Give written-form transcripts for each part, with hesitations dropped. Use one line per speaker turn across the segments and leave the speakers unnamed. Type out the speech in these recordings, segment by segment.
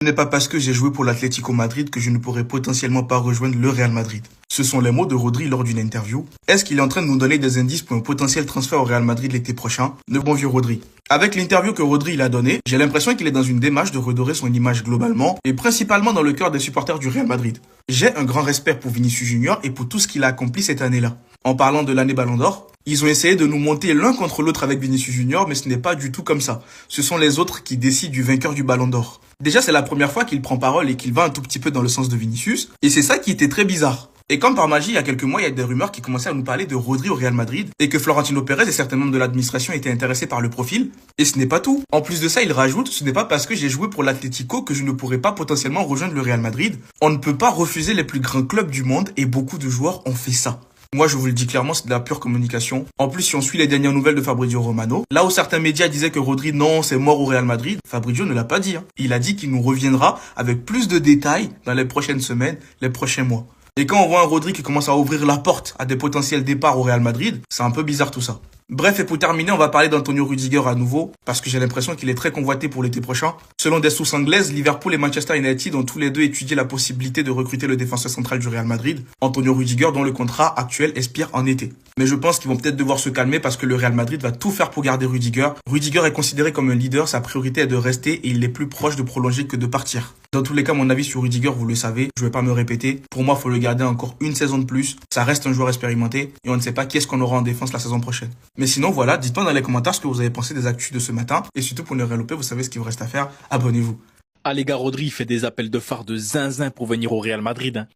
Ce n'est pas parce que j'ai joué pour l'Atlético Madrid que je ne pourrais potentiellement pas rejoindre le Real Madrid. Ce sont les mots de Rodri lors d'une interview. Est-ce qu'il est en train de nous donner des indices pour un potentiel transfert au Real Madrid l'été prochain? Le bon vieux Rodri. Avec l'interview que Rodri il a donnée, j'ai l'impression qu'il est dans une démarche de redorer son image globalement et principalement dans le cœur des supporters du Real Madrid. J'ai un grand respect pour Vinicius Junior et pour tout ce qu'il a accompli cette année-là. En parlant de l'année Ballon d'Or, ils ont essayé de nous monter l'un contre l'autre avec Vinicius Junior, mais ce n'est pas du tout comme ça. Ce sont les autres qui décident du vainqueur du Ballon d'Or. Déjà, c'est la première fois qu'il prend parole et qu'il va un tout petit peu dans le sens de Vinicius, et c'est ça qui était très bizarre. Et comme par magie, il y a quelques mois, il y a des rumeurs qui commençaient à nous parler de Rodri au Real Madrid et que Florentino Pérez et certains membres de l'administration étaient intéressés par le profil. Et ce n'est pas tout. En plus de ça, il rajoute, ce n'est pas parce que j'ai joué pour l'Atlético que je ne pourrais pas potentiellement rejoindre le Real Madrid. On ne peut pas refuser les plus grands clubs du monde et beaucoup de joueurs ont fait ça. Moi, je vous le dis clairement, c'est de la pure communication. En plus, si on suit les dernières nouvelles de Fabrizio Romano, là où certains médias disaient que Rodri, non, c'est mort au Real Madrid, Fabrizio ne l'a pas dit. Il a dit qu'il nous reviendra avec plus de détails dans les prochaines semaines, les prochains mois. Et quand on voit un Rodri qui commence à ouvrir la porte à des potentiels départs au Real Madrid, c'est un peu bizarre tout ça. Bref, et pour terminer, on va parler d'Antonio Rudiger à nouveau, parce que j'ai l'impression qu'il est très convoité pour l'été prochain. Selon des sources anglaises, Liverpool et Manchester United ont tous les deux étudié la possibilité de recruter le défenseur central du Real Madrid, Antonio Rudiger, dont le contrat actuel expire en été. Mais je pense qu'ils vont peut-être devoir se calmer parce que le Real Madrid va tout faire pour garder Rudiger. Rudiger est considéré comme un leader, sa priorité est de rester et il est plus proche de prolonger que de partir. Dans tous les cas, mon avis sur Rudiger, vous le savez, je vais pas me répéter. Pour moi, faut le garder encore une saison de plus. Ça reste un joueur expérimenté et on ne sait pas qui est-ce qu'on aura en défense la saison prochaine. Mais sinon, voilà, dites-moi dans les commentaires ce que vous avez pensé des actus de ce matin. Et surtout pour ne rien louper, vous savez ce qu'il vous reste à faire. Abonnez-vous.
Ah les gars, Rodri fait des appels de phare de zinzin pour venir au Real Madrid.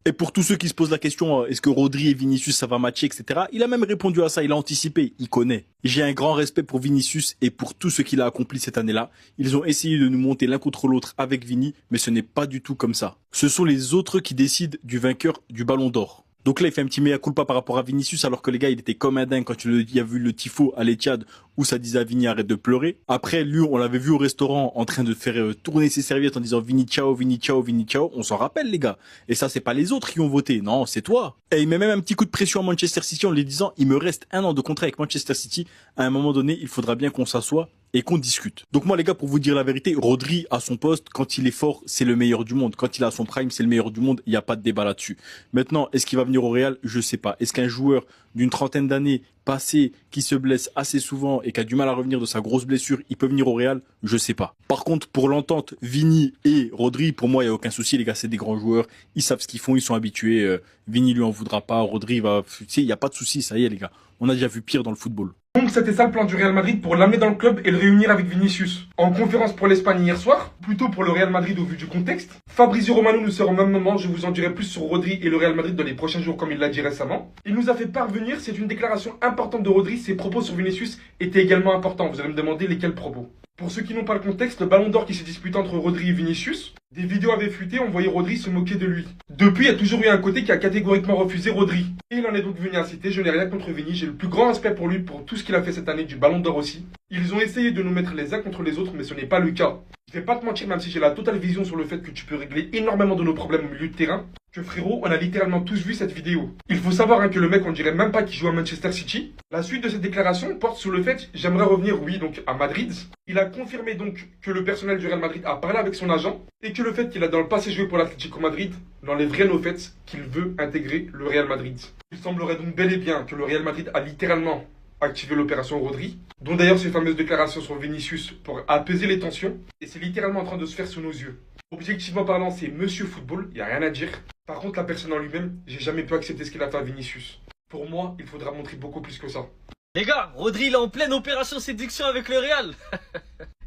Et pour tous ceux qui se posent la question, est-ce que Rodri et Vinicius ça va matcher, etc. Il a même répondu à ça, il a anticipé, il connaît. J'ai un grand respect pour Vinicius et pour tout ce qu'il a accompli cette année-là. Ils ont essayé de nous monter l'un contre l'autre avec Vini, mais ce n'est pas du tout comme ça. Ce sont les autres qui décident du vainqueur du Ballon d'Or. Donc là, il fait un petit mea culpa par rapport à Vinicius, alors que les gars, il était comme un dingue quand il a vu le tifo à l'Etihad où ça disait à Vini arrête de pleurer. Après, lui, on l'avait vu au restaurant en train de faire tourner ses serviettes en disant Vini ciao, Vini ciao, Vini ciao. On s'en rappelle, les gars. Et ça, c'est pas les autres qui ont voté. Non, c'est toi. Et il met même un petit coup de pression à Manchester City en lui disant il me reste 1 an de contrat avec Manchester City. À un moment donné, il faudra bien qu'on s'assoie et qu'on discute. Donc moi les gars, pour vous dire la vérité, Rodri à son poste, quand il est fort, c'est le meilleur du monde. Quand il a son prime, c'est le meilleur du monde. Il n'y a pas de débat là-dessus. Maintenant, est-ce qu'il va venir au Real? Je sais pas. Est-ce qu'un joueur d'une trentaine d'années passé, qui se blesse assez souvent et qui a du mal à revenir de sa grosse blessure, il peut venir au Real? Je sais pas. Par contre, pour l'entente Vini et Rodri, pour moi, il n'y a aucun souci. Les gars, c'est des grands joueurs. Ils savent ce qu'ils font, ils sont habitués. Vini lui en voudra pas. Rodri va... Tu sais, il n'y a pas de souci, ça y est les gars. On a déjà vu pire dans le football.
Donc c'était ça le plan du Real Madrid pour l'amener dans le club et le réunir avec Vinicius. En conférence pour l'Espagne hier soir, plutôt pour le Real Madrid au vu du contexte, Fabrizio Romano nous sera au même moment, je vous en dirai plus sur Rodri et le Real Madrid dans les prochains jours comme il l'a dit récemment. Il nous a fait parvenir, c'est une déclaration importante de Rodri, ses propos sur Vinicius étaient également importants, vous allez me demander lesquels propos. Pour ceux qui n'ont pas le contexte, le ballon d'or qui s'est disputé entre Rodri et Vinicius, des vidéos avaient fuité, on voyait Rodri se moquer de lui. Depuis, il y a toujours eu un côté qui a catégoriquement refusé Rodri. Et il en est donc venu à citer, je n'ai rien contre Vini, j'ai le plus grand respect pour lui, pour tout ce qu'il a fait cette année, du ballon d'or aussi. Ils ont essayé de nous mettre les uns contre les autres, mais ce n'est pas le cas. Je vais pas te mentir, même si j'ai la totale vision sur le fait que tu peux régler énormément de nos problèmes au milieu de terrain, que frérot, on a littéralement tous vu cette vidéo. Il faut savoir que le mec, on dirait même pas qu'il joue à Manchester City. La suite de cette déclaration porte sur le fait, j'aimerais revenir, oui, donc à Madrid. Il a confirmé donc que le personnel du Real Madrid a parlé avec son agent et que le fait qu'il a dans le passé joué pour l'Atlético Madrid n'enlèverait au fait qu'il veut intégrer le Real Madrid. Il semblerait donc bel et bien que le Real Madrid a littéralement activé l'opération Rodri, dont d'ailleurs ces fameuses déclarations sur Vinicius pour apaiser les tensions, et c'est littéralement en train de se faire sous nos yeux. Objectivement parlant, c'est Monsieur Football, il n'y a rien à dire. Par contre, la personne en lui-même, j'ai jamais pu accepter ce qu'il a fait à Vinicius. Pour moi, il faudra montrer beaucoup plus que ça.
Les gars, Rodri il est en pleine opération séduction avec le Real.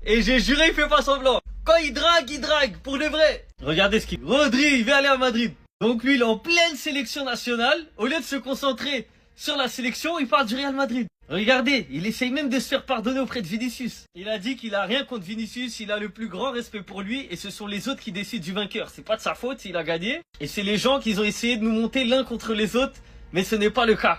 Et j'ai juré, il fait pas semblant. Quand il drague pour le vrai. Regardez ce qu'il... Rodri, il veut aller à Madrid. Donc lui, il est en pleine sélection nationale. Au lieu de se concentrer sur la sélection, il parle du Real Madrid. Regardez, il essaye même de se faire pardonner auprès de Vinicius. Il a dit qu'il a rien contre Vinicius, il a le plus grand respect pour lui et ce sont les autres qui décident du vainqueur. C'est pas de sa faute s'il a gagné. Et c'est les gens qui ont essayé de nous monter l'un contre les autres, mais ce n'est pas le cas.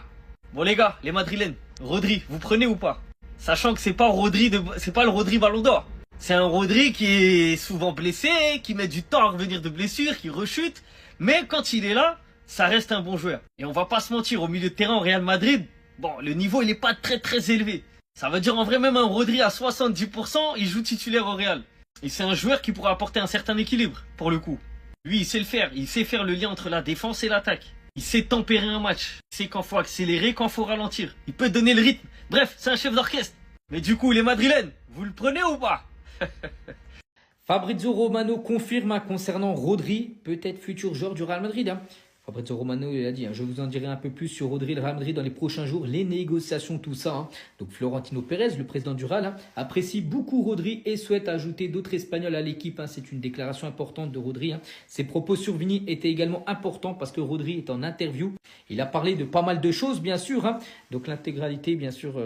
Bon les gars, les Madrilènes, Rodri, vous prenez ou pas? Sachant que c'est pas le Rodri Ballon d'Or. C'est un Rodri qui est souvent blessé, qui met du temps à revenir de blessure, qui rechute. Mais quand il est là, ça reste un bon joueur. Et on va pas se mentir, au milieu de terrain au Real Madrid, bon, le niveau il est pas très élevé. Ça veut dire en vrai même un Rodri à 70%, il joue titulaire au Real. Et c'est un joueur qui pourra apporter un certain équilibre, pour le coup. Lui, il sait le faire. Il sait faire le lien entre la défense et l'attaque. Il sait tempérer un match. Il sait quand faut accélérer, quand faut ralentir. Il peut donner le rythme. Bref, c'est un chef d'orchestre. Mais du coup, les Madrilènes, vous le prenez ou pas?
Fabrizio Romano confirme concernant Rodri, peut-être futur joueur du Real Madrid. Fabrizio Romano il a dit, je vous en dirai un peu plus sur Rodri, le Real Madrid dans les prochains jours, les négociations, tout ça. Donc Florentino Pérez, le président du Real, apprécie beaucoup Rodri et souhaite ajouter d'autres Espagnols à l'équipe. C'est une déclaration importante de Rodri. Ses propos sur Vini étaient également importants parce que Rodri est en interview. Il a parlé de pas mal de choses, bien sûr. Donc l'intégralité, bien sûr,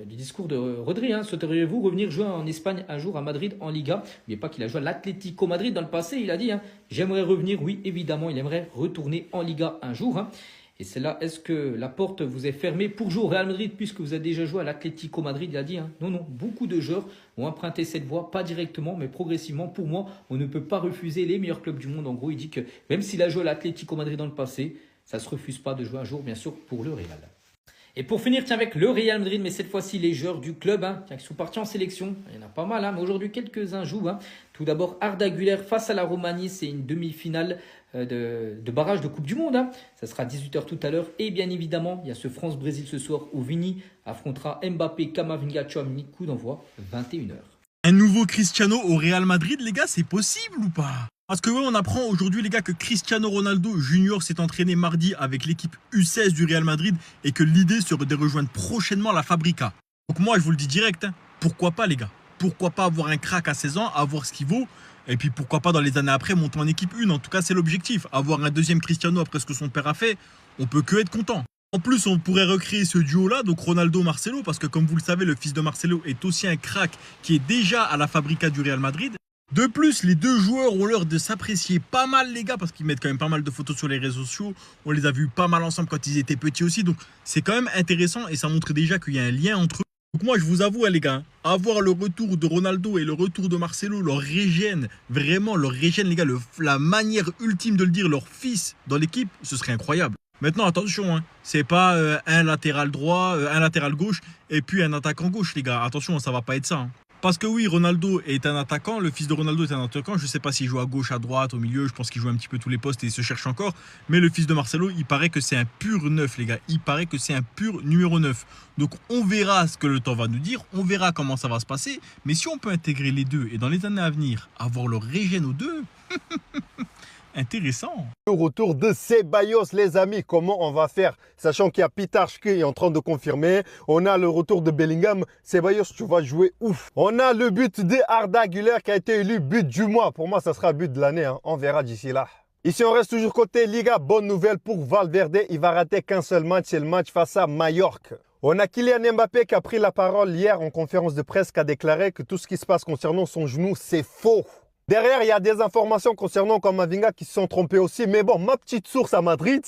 du discours de Rodri. Souhaiteriez-vous revenir jouer en Espagne un jour à Madrid en Liga? N'oubliez pas qu'il a joué à l'Atlético Madrid dans le passé. Il a dit, j'aimerais revenir. Oui, évidemment, il aimerait retourner en Liga un jour. Et c'est là, est-ce que la porte vous est fermée pour jouer au Real Madrid puisque vous avez déjà joué à l'Atlético Madrid? Il a dit, non, beaucoup de joueurs ont emprunté cette voie, pas directement, mais progressivement. Pour moi, on ne peut pas refuser les meilleurs clubs du monde. En gros, il dit que même s'il a joué à l'Atlético Madrid dans le passé, ça ne se refuse pas de jouer un jour, bien sûr, pour le Real. Et pour finir, avec le Real Madrid, mais cette fois-ci les joueurs du club qui sont partis en sélection. Il y en a pas mal, mais aujourd'hui quelques-uns jouent. Tout d'abord, Arda Güler face à la Roumanie, c'est une demi-finale de barrage de Coupe du Monde. Ça sera 18 h tout à l'heure. Et bien évidemment, il y a ce France-Brésil ce soir où Vini affrontera Mbappé, Camavinga, Tchouaméni, coup d'envoi 21 h.
Un nouveau Cristiano au Real Madrid, les gars, c'est possible ou pas? Parce que on apprend aujourd'hui, les gars, que Cristiano Ronaldo Junior s'est entraîné mardi avec l'équipe U16 du Real Madrid et que l'idée serait de rejoindre prochainement la Fabrica. Donc moi, je vous le dis direct, pourquoi pas, les gars? Pourquoi pas avoir un crack à 16 ans, avoir ce qu'il vaut? Et puis pourquoi pas dans les années après monter en équipe 1? En tout cas, c'est l'objectif. Avoir un deuxième Cristiano après ce que son père a fait, on peut que être content. En plus, on pourrait recréer ce duo-là, donc Ronaldo-Marcelo, parce que comme vous le savez, le fils de Marcelo est aussi un crack qui est déjà à la Fabrica du Real Madrid. De plus, les deux joueurs ont l'air de s'apprécier pas mal, les gars, parce qu'ils mettent quand même pas mal de photos sur les réseaux sociaux. On les a vus pas mal ensemble quand ils étaient petits aussi. Donc, c'est quand même intéressant et ça montre déjà qu'il y a un lien entre eux. Donc moi, je vous avoue, les gars, avoir le retour de Ronaldo et le retour de Marcelo, leur régène, vraiment, leur régène, les gars, la manière ultime de le dire, leur fils dans l'équipe, ce serait incroyable. Maintenant, attention, c'est pas un latéral droit, un latéral gauche et puis un attaquant gauche, les gars. Attention, ça va pas être ça. Parce que oui, Ronaldo est un attaquant, le fils de Ronaldo est un attaquant. Je ne sais pas s'il joue à gauche, à droite, au milieu. Je pense qu'il joue un petit peu tous les postes et il se cherche encore. Mais le fils de Marcelo, il paraît que c'est un pur neuf, les gars. Il paraît que c'est un pur numéro 9. Donc on verra ce que le temps va nous dire. On verra comment ça va se passer. Mais si on peut intégrer les deux et dans les années à venir, avoir le régène aux deux, intéressant.
Le retour de Ceballos, les amis, comment on va faire? Sachant qu'il y a Pitarch qui est en train de confirmer. On a le retour de Bellingham. Ceballos, tu vas jouer ouf. On a le but de Arda Güler qui a été élu but du mois. Pour moi, ça sera but de l'année. On verra d'ici là. Ici, on reste toujours côté Liga. Bonne nouvelle pour Valverde. Il va rater qu'un seul match. C'est le match face à Mallorca. On a Kylian Mbappé qui a pris la parole hier en conférence de presse, qui a déclaré que tout ce qui se passe concernant son genou, c'est faux. Derrière, il y a des informations concernant Camavinga qui se sont trompées aussi. Mais bon, ma petite source à Madrid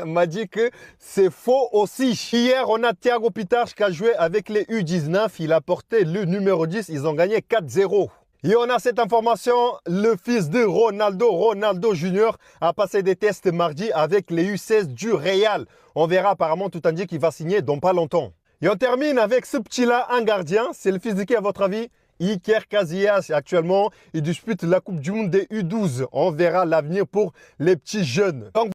m'a dit que c'est faux aussi. Hier, on a Thiago Pitarch qui a joué avec les U19. Il a porté le numéro 10. Ils ont gagné 4-0. Et on a cette information, le fils de Ronaldo Junior, a passé des tests mardi avec les U16 du Real. On verra, apparemment, tout indique qu'il va signer dans pas longtemps. Et on termine avec ce petit-là, un gardien. C'est le fils de qui, à votre avis? Iker Casillas, actuellement, il dispute la Coupe du Monde des U12. On verra l'avenir pour les petits jeunes. Donc,